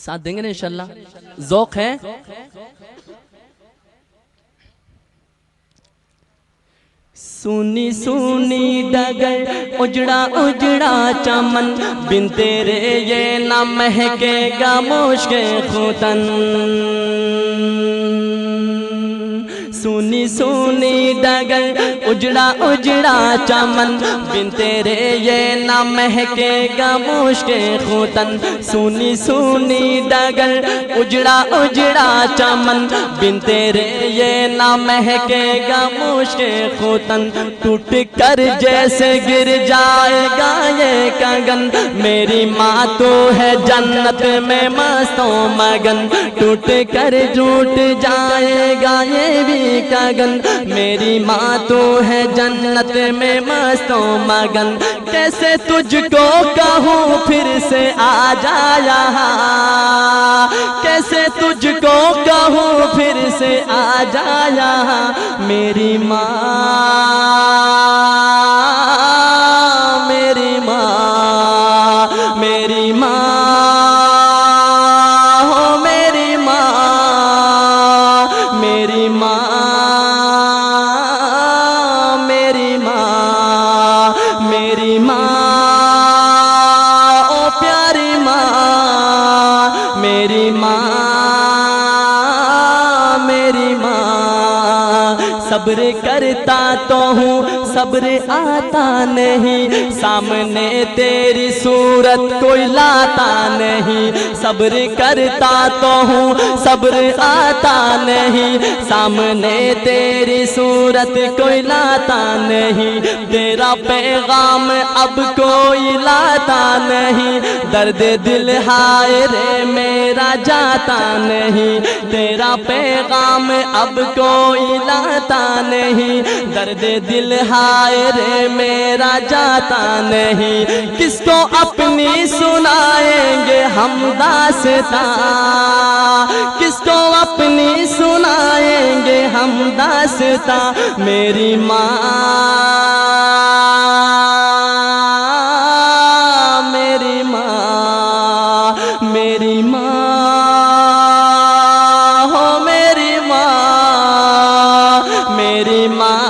साथ देंगे ना इंशाल्लाह? ज़ौक़ है? सुनी सुनी डगर उजड़ा उजड़ा चमन, बिन तेरे ये न महकेगा मुश्क खुतन। सुनी सुनी डगर उजड़ा उजड़ा चमन, बिन तेरे ये न महकेगा मुश्क खुतन। सुनी सुनी डगर उजड़ा उजड़ा चमन, बिन तेरे ये न महकेगा मुश्क खुतन। टूट कर जैसे गिर जाएगा ये कंगन, मेरी माँ तो है जन्नत में मस्तों मगन। टूट कर टूट जाएगा ये भी कंगन, मेरी माँ तो है जन्नत में मस्तों मगन। कैसे तुझको कहूँ फिर से आ जा यहाँ, कैसे तुझको कहूँ फिर से आ जा यहाँ। मेरी माँ, मेरी माँ, मेरी माँ हो, मेरी माँ, मेरी माँ, मेरी माँ, मेरी माँ ओ प्यारी माँ, मेरी माँ, मेरी माँ। सब्र करता तो हूँ सब्र आता नहीं, सामने तेरी सूरत कोई लाता नहीं। सब्र करता तो हूँ सब्र आता नहीं, सामने तेरी सूरत कोई लाता नहीं। तेरा पैगाम अब कोई लाता नहीं, दर्द दिल हाय रे मेरा जाता नहीं। तेरा पैगाम अब कोई लाता नहीं, दर्द दिल हाय रे मेरा जाता नहीं। किसको अपनी सुनाएंगे हम दास्तां, किसको अपनी सुनाएंगे हम दास्तां। मेरी माँ, मेरी माँ, मेरी माँ हो, मेरी माँ, मेरी माँ,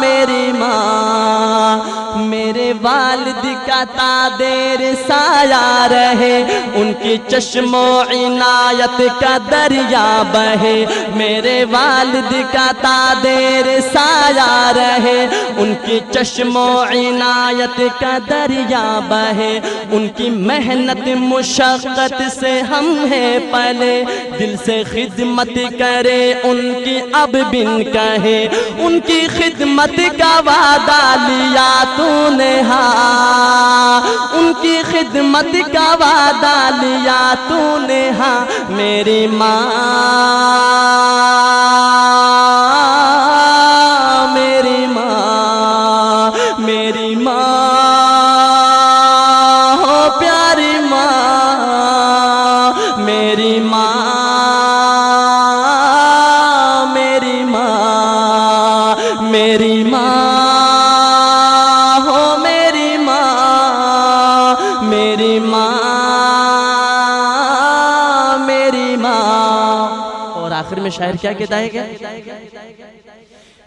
मेरी माँ। मेरे वालिद का तादेर साया रहे, उनकी चश्मो इनायत का दरिया बहे। मेरे वालिद का तादेर साया रहे, उनकी चश्मो इनायत का दरिया बहे। उनकी मेहनत मुशक्क़त से हम हैं पले, दिल से खिदमत करे उनकी अब बिन कहे। उनकी खिदमत का वादा लिया तूने हाँ, उनकी खिदमत का वादा लिया तूने हाँ। मेरी माँ, मेरी माँ, मेरी माँ हो प्यारी माँ, मेरी माँ, मेरी माँ, मेरी माँ हो, मेरी माँ, मेरी माँ, मेरी माँ। और आखिर में शायर क्या कहता है? क्या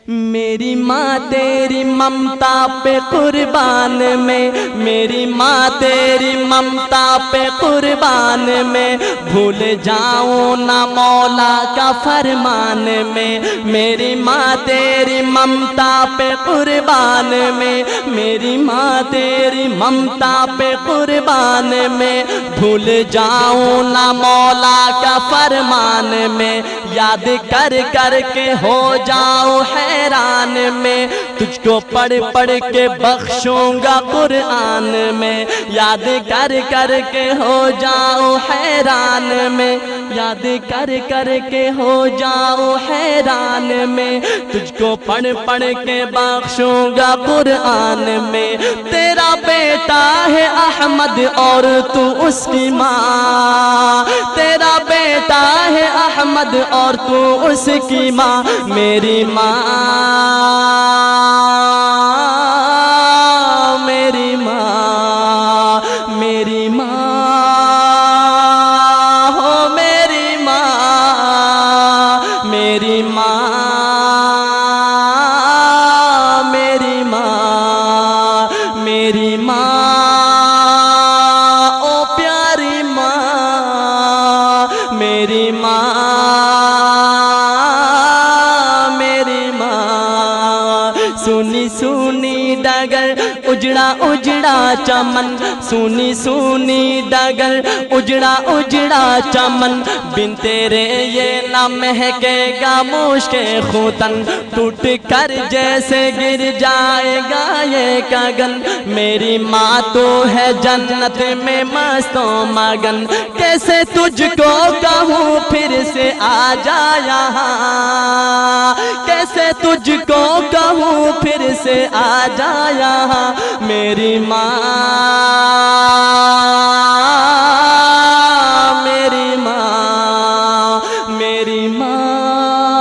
मेरी माँ तेरी ममता पे कुर्बान में, मेरी माँ तेरी ममता पे कुर्बान में, भूल जाऊँ ना मौला का फरमान में। मेरी माँ तेरी ममता पे कुर्बान में, मेरी माँ तेरी ममता पे कुर्बान में, भूल जाऊँ ना मौला का फरमान में। याद कर कर के हो जाऊँ हैरान में, तुझको पढ़ पढ़ के बख्शूंगा कुरान में। याद कर कर के हो जाऊँ हैरान में, याद कर कर के हो जाऊँ हैरान में, तुझको पढ़ पढ़ के बख्शूंगा कुरान में। तेरा बेटा है अहमद और तू उसकी माँ, तेरा बेटा है अहमद और तू उसकी माँ। मेरी माँ, मेरी माँ, मेरी माँ मेरी माँ, ओ प्यारी माँ, मेरी माँ, मेरी माँ। सुनी सुनी डगर उजड़ा उजड़ा चमन, सुनी सुनी डगर उजड़ा उजड़ा चमन, बिन तेरे ये न महकेगा मुश्क खूतन, टूट कर जैसे गिर जाएगा ये गगन। मेरी माँ तो है जन्नत में मस्तों मगन, कैसे तुझको कहूँ फिर से आ जा यहाँ, कैसे तुझको कहूँ फिर से आ जा यहाँ। मेरी माँ, मेरी माँ, मेरी माँ।